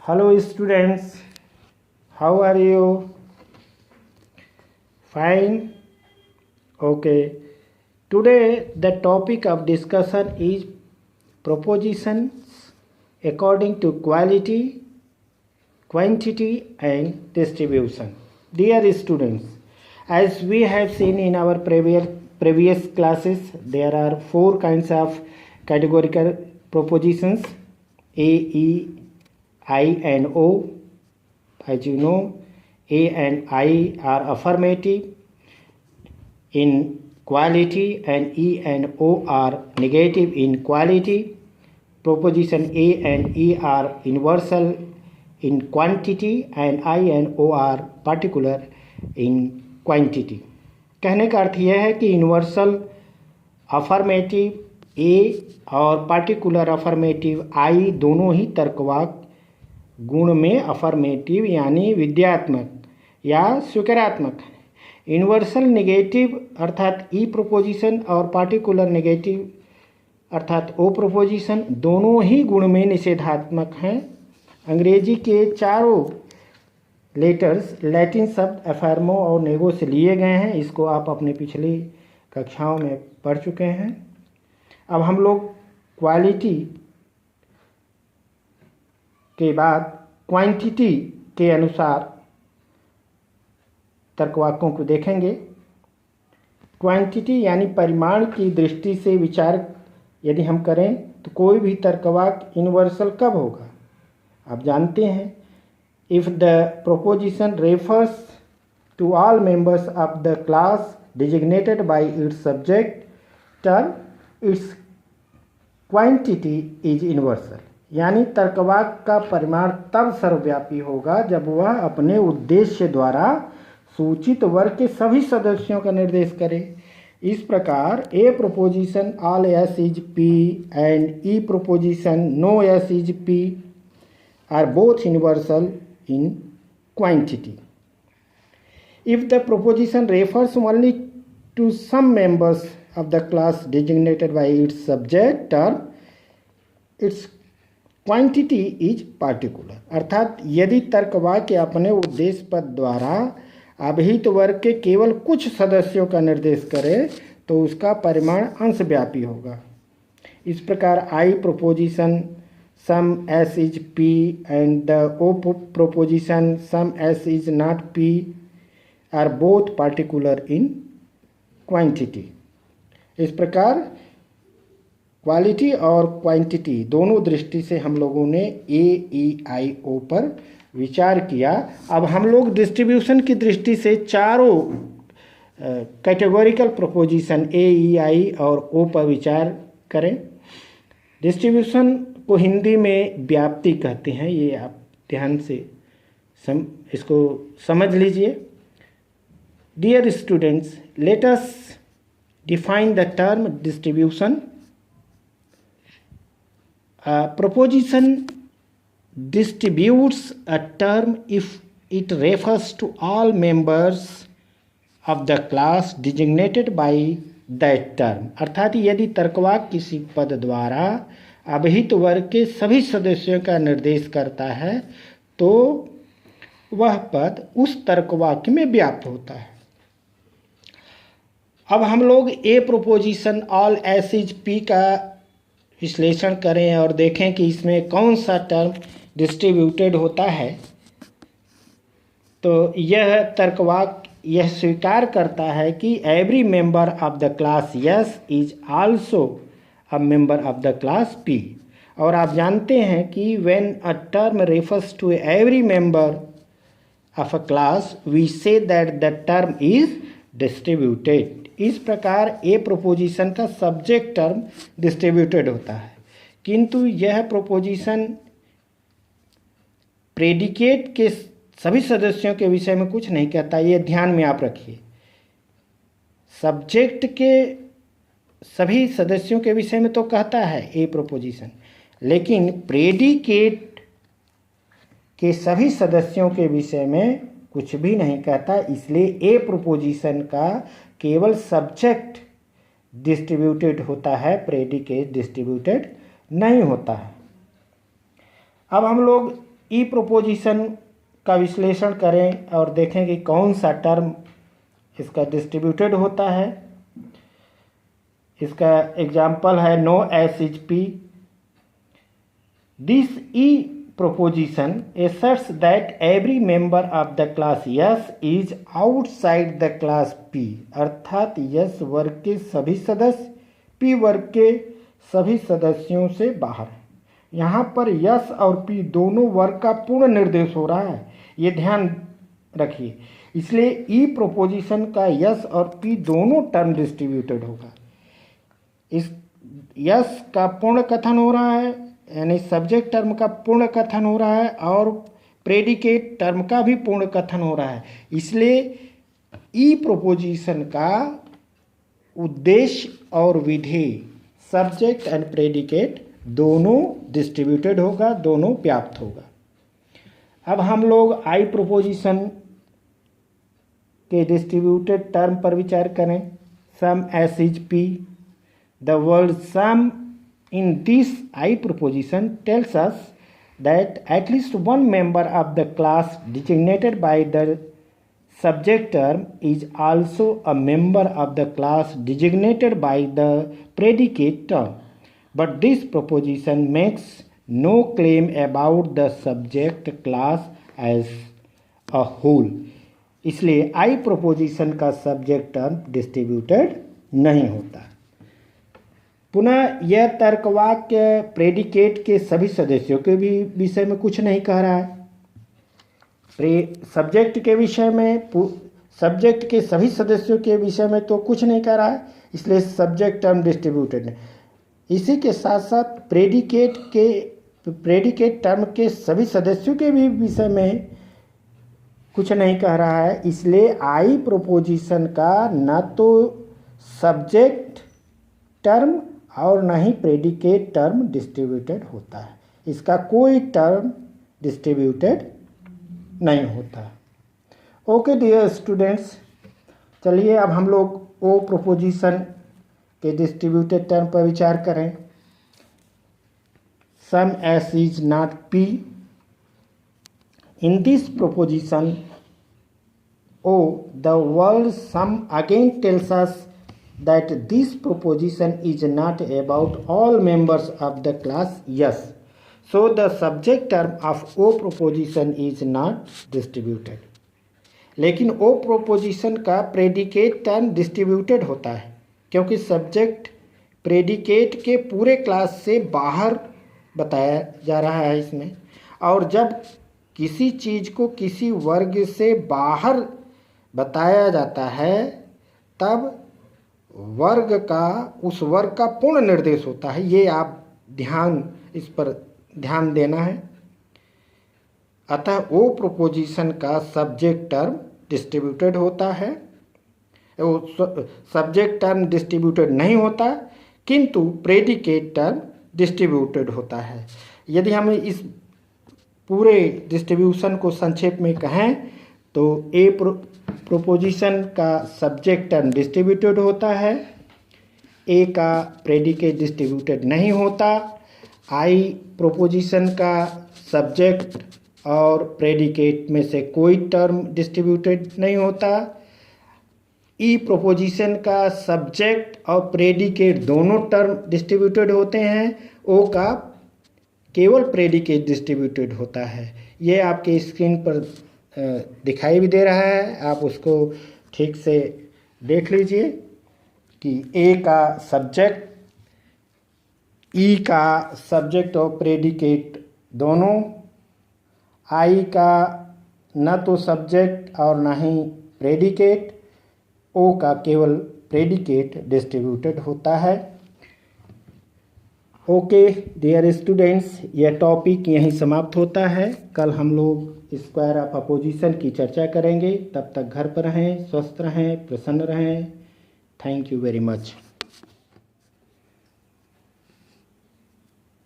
Hello students, how are you? Fine? Okay. Today the topic of discussion is propositions according to quality, quantity and distribution. Dear students, as we have seen in our previous classes, there are four kinds of categorical propositions: A, E, I and O. As you know, A and I are affirmative in quality and E and O are negative in quality. Proposition A and E are universal in quantity and I and O are particular in quantity. कहने का अर्थ यह है कि universal affirmative ए और particular affirmative आई दोनों ही तर्कवाक गुण में affirmative यानी विद्यात्मक या स्वीकारात्मक है। यूनिवर्सल नेगेटिव अर्थात ई प्रोपोजिशन और पार्टिकुलर नेगेटिव अर्थात ओ प्रोपोजिशन दोनों ही गुण में निषेधात्मक हैं। अंग्रेजी के चारों लेटर्स लैटिन शब्द अफर्मो और नेगो से लिए गए हैं। इसको आप अपने पिछली कक्षाओं में पढ़ चुके हैं। अब हम लोग क्वालिटी के बाद क्वांटिटी के अनुसार तर्कवाक्यों को देखेंगे। क्वांटिटी यानी परिमाण की दृष्टि से विचार यदि हम करें तो कोई भी तर्कवाक्य यूनिवर्सल कब होगा? आप जानते हैं, if the proposition refers to all members of the class designated by its subject term, its quantity is universal. यानी तर्कवाक्य का परिमाण तब सर्वव्यापी होगा जब वह अपने उद्देश्य द्वारा सूचित वर्ग के सभी सदस्यों का निर्देश करे। इस प्रकार A proposition all S is P and E proposition no S is P are both universal in quantity. If the proposition refers only to some members of the class designated by its subject term, its quantity is particular. अर्थात यदि तर्कवाक्य अपने उद्देश्य पद द्वारा अभिहित वर्ग के केवल कुछ सदस्यों का निर्देश करे तो उसका परिमाण अंशव्यापी होगा। इस प्रकार I proposition some S is P and the O proposition some S is not P are both particular in quantity. इस प्रकार क्वालिटी और क्वांटिटी दोनों दृष्टि से हम लोगों ने ए, ई, आई, ओ पर विचार किया। अब हम लोग डिस्ट्रीब्यूशन की दृष्टि से चारों कैटेगोरिकल प्रोपोजिशन ए, ई, आई और ओ पर विचार करें। डिस्ट्रीब्यूशन को हिंदी में व्याप्ति कहते हैं, ये आप ध्यान से इसको समझ लीजिए। Dear students, let us define the term distribution. Proposition distributes a term if it refers to all members of the class designated by that term। अर्थात यदि तर्कवाक्य किसी पद द्वारा अभिहित वर्ग के सभी सदस्यों का निर्देश करता है तो वह पद उस तर्कवाक्य में व्याप्त होता है। अब हम लोग A proposition all S is P का विश्लेषण करें और देखें कि इसमें कौन सा टर्म डिस्ट्रीब्यूटेड होता है। तो यह तर्कवाक्य यह स्वीकार करता है कि every member of the class S is also a member of the class P. और आप जानते हैं कि when a term refers to every member of a class we say that the term is distributed. इस प्रकार A proposition का subject term distributed होता है, किंतु यह प्रोपोजिशन प्रेडिकेट के सभी सदस्यों के विषय में कुछ नहीं कहता। ये ध्यान में आप रखिए, सब्जेक्ट के सभी सदस्यों के विषय में तो कहता है ए प्रोपोजिशन, लेकिन प्रेडिकेट के सभी सदस्यों के विषय में कुछ भी नहीं कहता। इसलिए ए प्रोपोजिशन का केवल सब्जेक्ट डिस्ट्रीब्यूटेड होता है, प्रेडिकेट डिस्ट्रीब्यूटेड नहीं होता है। अब हम लोग ई प्रोपोजिशन का विश्लेषण करें और देखें कि कौन सा टर्म इसका डिस्ट्रीब्यूटेड होता है। इसका एग्जाम्पल है no S is P. This E proposition asserts that every member of the class S is outside the class P, अर्थात S वर्ग के सभी सदस्य P वर्ग के सभी सदस्यों से बाहर हैं। यहाँ पर S और P दोनों वर्ग का पूर्ण निर्देश हो रहा है, ये ध्यान रखिए। इसलिए ई प्रोपोजिशन का S और P दोनों टर्म डिस्ट्रीब्यूटेड होगा। इस S का पूर्ण कथन हो रहा है, यानी सब्जेक्ट टर्म का पूर्ण कथन हो रहा है, और प्रेडिकेट टर्म का भी पूर्ण कथन हो रहा है। इसलिए ई प्रोपोजिशन का उद्देश्य और विधि, सब्जेक्ट एंड प्रेडिकेट दोनों डिस्ट्रीब्यूटेड होगा, दोनों व्याप्त होगा। अब हम लोग आई प्रोपोजिशन के डिस्ट्रीब्यूटेड टर्म पर विचार करें। Some S is P. The word some in this I proposition tells us that at least one member of the class designated by the subject term is also a member of the class designated by the predicate term. But this proposition makes no claim about the subject class as a whole. इसलिए I proposition का subject term distributed नहीं होता। पुनः यह तर्कवाक्य predicate के सभी सदस्यों के भी विषय में कुछ नहीं कह रहा है। सब्जेक्ट के विषय में, सब्जेक्ट के सभी सदस्यों के विषय में तो कुछ नहीं कह रहा है, इसलिए सब्जेक्ट टर्म डिस्ट्रीब्यूटेड है। इसी के साथ साथ प्रेडिकेट टर्म के सभी सदस्यों के भी विषय में कुछ नहीं कह रहा है, इसलिए आई प्रोपोजिशन का न तो सब्जेक्ट टर्म और न ही प्रेडिकेट टर्म डिस्ट्रीब्यूटेड होता है। इसका कोई टर्म डिस्ट्रीब्यूटेड नहीं होता। ओके डियर स्टूडेंट्स, चलिए अब हम लोग ओ प्रोपोजिशन के डिस्ट्रीब्यूटेड टर्म पर विचार करें। Some S is not P. In this proposition O the word some again tells us that this proposition is not about all members of the class S. So the subject term of O proposition is not distributed. लेकिन O proposition का predicate term distributed होता है, क्योंकि subject predicate के पूरे class से बाहर बताया जा रहा है इसमें। और जब किसी चीज़ को किसी वर्ग से बाहर बताया जाता है तब वर्ग का, उस वर्ग का पूर्ण निर्देश होता है। ये आप इस पर ध्यान देना है। अतः ओ प्रोपोजिशन का सब्जेक्ट टर्म डिस्ट्रीब्यूटेड होता है, सब्जेक्ट टर्म डिस्ट्रीब्यूटेड नहीं होता, किंतु प्रेडिकेट टर्म डिस्ट्रीब्यूटेड होता है। यदि हम इस पूरे डिस्ट्रीब्यूशन को संक्षेप में कहें तो ए प्रोपोजिशन का सब्जेक्ट टर्म डिस्ट्रीब्यूटेड होता है, ए का प्रेडिकेट डिस्ट्रीब्यूटेड नहीं होता, आई प्रोपोजिशन का सब्जेक्ट और प्रेडिकेट में से कोई टर्म डिस्ट्रीब्यूटेड नहीं होता, ई प्रोपोजिशन का सब्जेक्ट और प्रेडिकेट दोनों टर्म डिस्ट्रीब्यूटेड होते हैं, ओ का केवल प्रेडिकेट डिस्ट्रीब्यूटेड होता है। ये आपके स्क्रीन पर दिखाई भी दे रहा है, आप उसको ठीक से देख लीजिए कि ए का सब्जेक्ट, ई का सब्जेक्ट और प्रेडिकेट दोनों, आई का न तो सब्जेक्ट और न ही प्रेडिकेट, ओ का केवल प्रेडिकेट डिस्ट्रीब्यूटेड होता है। ओके डियर स्टूडेंट्स, यह टॉपिक यहीं समाप्त होता है। कल हम लोग स्क्वायर ऑफ अपोजिशन की चर्चा करेंगे। तब तक घर पर रहें, स्वस्थ रहें, प्रसन्न रहें। Thank you very much.